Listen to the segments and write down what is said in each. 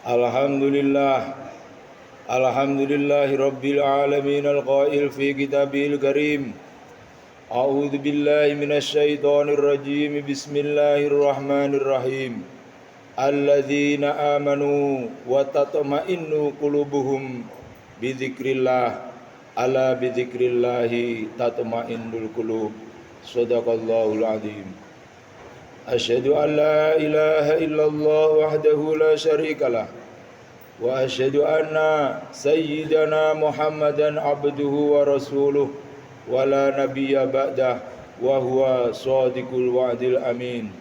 Alhamdulillah, alhamdulillahi rabbil alamin al-qail fi kitabil karim. A'udzu billahi minasy syaithanir rajim. Bismillahirrahmanirrahim. Alladzina amanu wa tatma'innu qulubuhum bidzikrillah. Ala bidzikrillahi tatma'innul qulub. Shadaqallahul azim. Asyhadu an la ilaha illallah wahdahu la syarikalah wa asyhadu anna sayyidana Muhammadan abduhu wa rasuluh wa la nabiyya ba'dah wa huwa shadiqul wa'dil amin.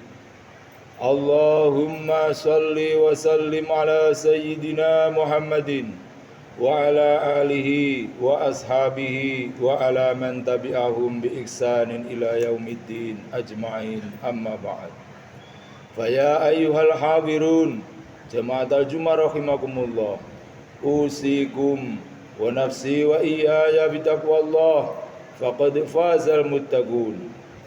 Allahumma salli wa sallim ala sayyidina Muhammadin wa ala alihi wa ashabihi wa ala man tabi'ahum bi ihsanin ila yaumiddin ajma'in, amma ba'd. Fa ya ayyuhal hadirun jama'atal Jummah rahimakumullah, usikum wa nafsi wa iyaya bitaqwallah faqad fazal muttaqun.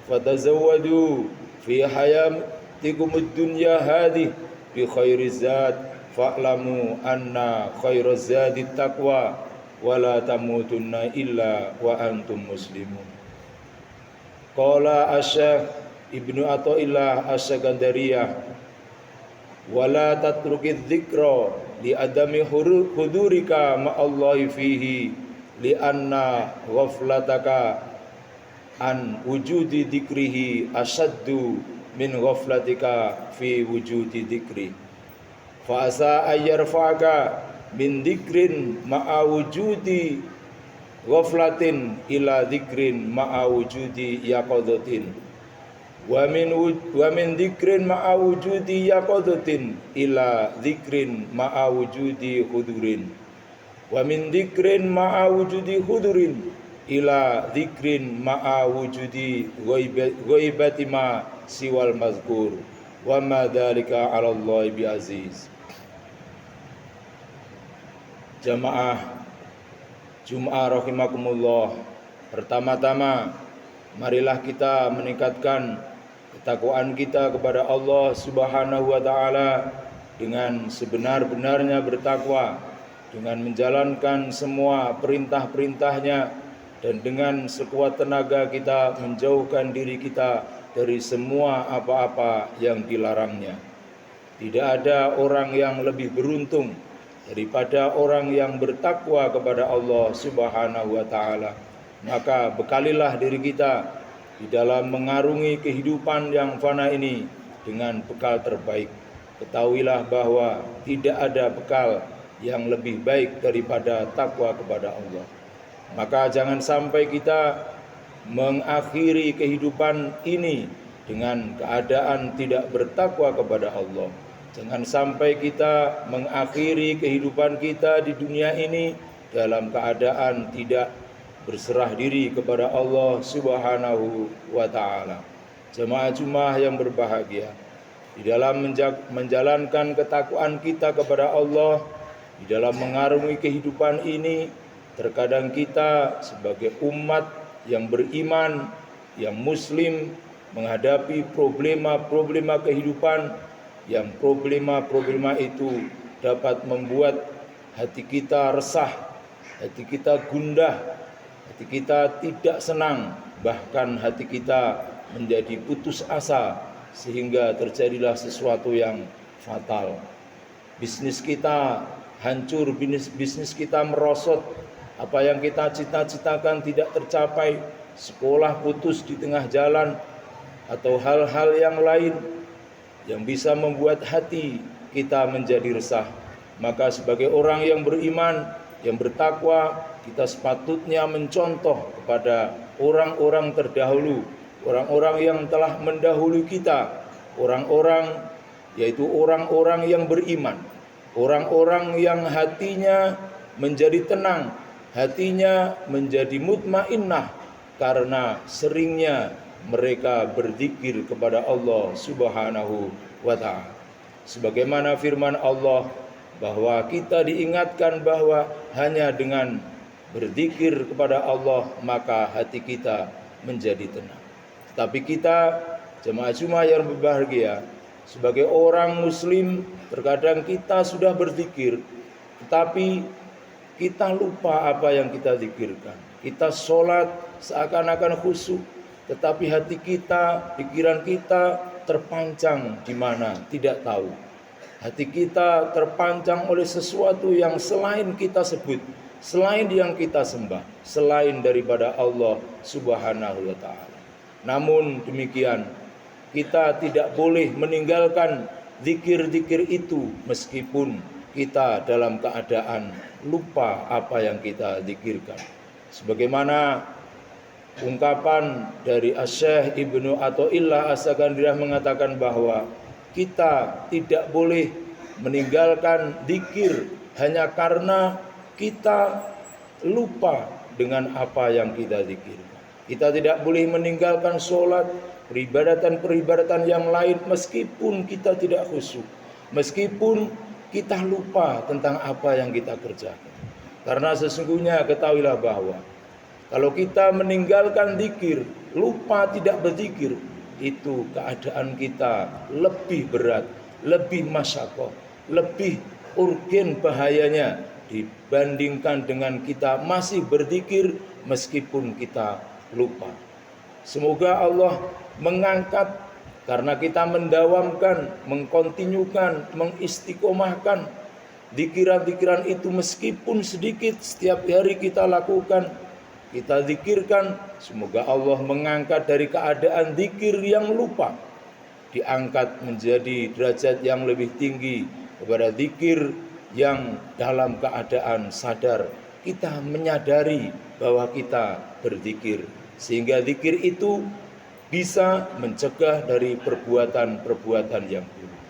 Fatazawwadu fi hayatikumud dunya hadhihi bi khairiz zad fa'lamu anna khairaz zadi taqwa wa la tamutunna illa wa antum muslimun. Qala Asy-Syaikh Ibnu Athaillah Asy-Syakandariyah, wa la tatrukiz dzikra li adami hudurika ma'allahi fihi li anna ghaflataka an wujudi dzikrihi asaddu min ghaflatika fi wujudi dzikri. Fa asa ayyarfa'aka min dzikrin ma'a wujudi ghaflatin ila dzikrin ma'a wujudi yaqadhatin wa min dzikrin ma'a wujudi yaqadhatin ila dzikrin ma'a wujudi hudurin wa min dzikrin ma'a wujudi hudurin ila dzikrin ma'a wujudi ghaibati ma siwal mazkur wa ma dzalika 'ala Allahi bi aziz. Jamaah Jum'ah rahimakumullah, pertama-tama marilah kita meningkatkan ketakwaan kita kepada Allah Subhanahu wa taala dengan sebenar-benarnya bertakwa, dengan menjalankan semua perintah-perintahnya, dan dengan sekuat tenaga kita menjauhkan diri kita dari semua apa-apa yang dilarangnya. Tidak ada orang yang lebih beruntung daripada orang yang bertakwa kepada Allah Subhanahu wa taala. Maka bekalilah diri kita di dalam mengarungi kehidupan yang fana ini dengan bekal terbaik. Ketahuilah bahwa tidak ada bekal yang lebih baik daripada takwa kepada Allah. Maka jangan sampai kita mengakhiri kehidupan ini dengan keadaan tidak bertakwa kepada Allah. Jangan sampai kita mengakhiri kehidupan kita di dunia ini dalam keadaan tidak berserah diri kepada Allah Subhanahu wa taala. Jemaah Jummah yang berbahagia, di dalam menjalankan ketakwaan kita kepada Allah, di dalam mengarungi kehidupan ini, terkadang kita sebagai umat yang beriman, yang muslim, menghadapi problema-problema kehidupan, yang problema-problema itu dapat membuat hati kita resah, hati kita gundah, hati kita tidak senang, bahkan hati kita menjadi putus asa, sehingga terjadilah sesuatu yang fatal. Bisnis kita hancur, bisnis kita merosot, apa yang kita cita-citakan tidak tercapai, sekolah putus di tengah jalan, atau hal-hal yang lain yang bisa membuat hati kita menjadi resah. Maka sebagai orang yang beriman, yang bertakwa, kita sepatutnya mencontoh kepada orang-orang terdahulu, orang-orang yang telah mendahului kita, orang-orang yaitu orang-orang yang beriman, orang-orang yang hatinya menjadi tenang, hatinya menjadi mutmainnah karena seringnya mereka berzikir kepada Allah Subhanahu wa taala. Sebagaimana firman Allah bahwa kita diingatkan bahwa hanya dengan berzikir kepada Allah maka hati kita menjadi tenang. Tapi kita jemaah Jummah yang berbahagia, Sebagai orang muslim, terkadang kita sudah berzikir, tetapi kita lupa apa yang kita zikirkan. Kita sholat seakan-akan khusyuk, tetapi hati kita, pikiran kita terpancang di mana tidak tahu. Hati kita terpancang oleh sesuatu yang selain kita sebut, selain yang kita sembah, selain daripada Allah Subhanahu wa ta'ala. Namun demikian, kita tidak boleh meninggalkan zikir-zikir itu meskipun kita dalam keadaan lupa apa yang kita zikirkan. Sebagaimana ungkapan dari Asy-Syaikh Ibnu Athaillah As-Sakandariah mengatakan bahwa kita tidak boleh meninggalkan zikir hanya karena kita lupa dengan apa yang kita zikirkan. Kita tidak boleh meninggalkan sholat, peribadatan-peribadatan yang lain meskipun kita tidak khusyuk, meskipun kita lupa tentang apa yang kita kerjakan. Karena sesungguhnya ketahuilah bahwa kalau kita meninggalkan zikir, lupa tidak berzikir, itu keadaan kita lebih berat, lebih masyakoh, lebih urgen bahayanya dibandingkan dengan kita masih berzikir meskipun kita lupa. Semoga Allah mengangkat karena kita mendawamkan, mengkontinyukan, mengistiqomahkan zikir-zikiran itu meskipun sedikit setiap hari kita lakukan, kita zikirkan. Semoga Allah mengangkat dari keadaan zikir yang lupa, diangkat menjadi derajat yang lebih tinggi kepada zikir yang dalam keadaan sadar. Kita menyadari bahwa kita berzikir, sehingga zikir itu bisa mencegah dari perbuatan-perbuatan yang buruk.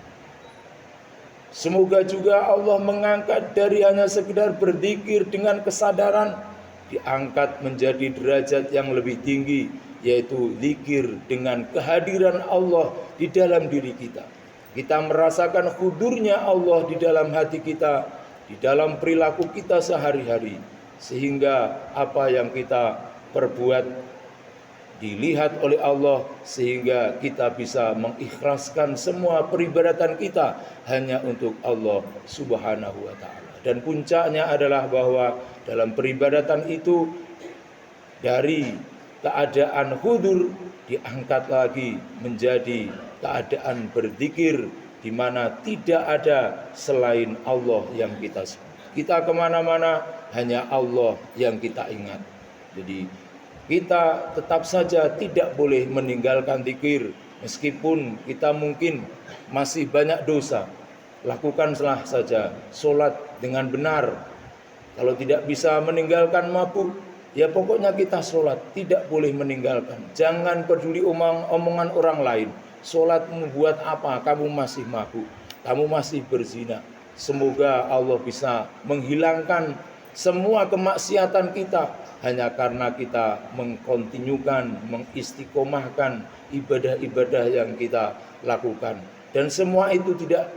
Semoga juga Allah mengangkat dari hanya sekedar berzikir dengan kesadaran, diangkat menjadi derajat yang lebih tinggi, yaitu zikir dengan kehadiran Allah di dalam diri kita. Kita merasakan hudurnya Allah di dalam hati kita, di dalam perilaku kita sehari-hari, sehingga apa yang kita perbuat dilihat oleh Allah, sehingga kita bisa mengikhlaskan semua peribadatan kita hanya untuk Allah Subhanahu wa ta'ala. Dan puncaknya adalah bahwa dalam peribadatan itu dari keadaan hudur diangkat lagi menjadi keadaan berzikir, di mana tidak ada selain Allah yang kita sebut. Kita kemana-mana hanya Allah yang kita ingat. Jadi kita tetap saja tidak boleh meninggalkan zikir meskipun kita mungkin masih banyak dosa. Lakukanlah saja sholat dengan benar. Kalau tidak bisa meninggalkan mabuk, ya pokoknya kita sholat, tidak boleh meninggalkan. Jangan peduli omongan orang lain. Sholat membuat apa? Kamu masih mabuk, kamu masih berzina. Semoga Allah bisa menghilangkan semua kemaksiatan kita hanya karena kita mengkontinyukan, mengistiqomahkan ibadah-ibadah yang kita lakukan. Dan semua itu tidak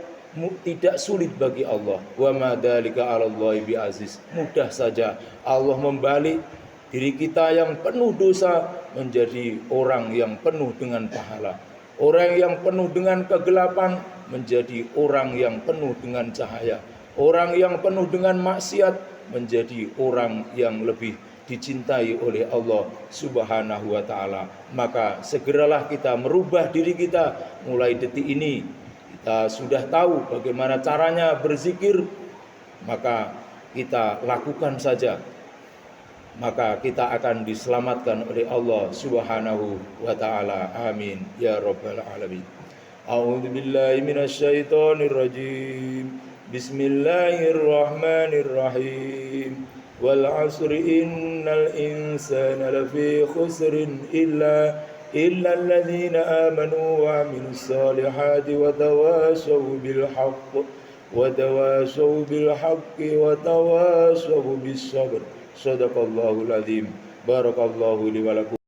sulit bagi Allah. Wa ma dzalika 'alallahi bi'aziz. Mudah saja Allah membalik diri kita yang penuh dosa menjadi orang yang penuh dengan pahala. Orang yang penuh dengan kegelapan menjadi orang yang penuh dengan cahaya. Orang yang penuh dengan maksiat menjadi orang yang lebih dicintai oleh Allah Subhanahu wa ta'ala. Maka segeralah kita merubah diri kita mulai detik ini. Kita sudah tahu bagaimana caranya berzikir, maka kita lakukan saja. Maka kita akan diselamatkan oleh Allah Subhanahu wa ta'ala. Amin ya rabbal alamin. A'udzu billahi minasyaitonir rajim. Bismillahirrahmanirrahim. Wal 'asri innal insana lafi khusrin illa alladzina amanu wa 'amilus solihati wa tawashaw bil haqqi wa tawashaw bis sabr. Shadaqallahul azim. Barakallahu li wa lakum.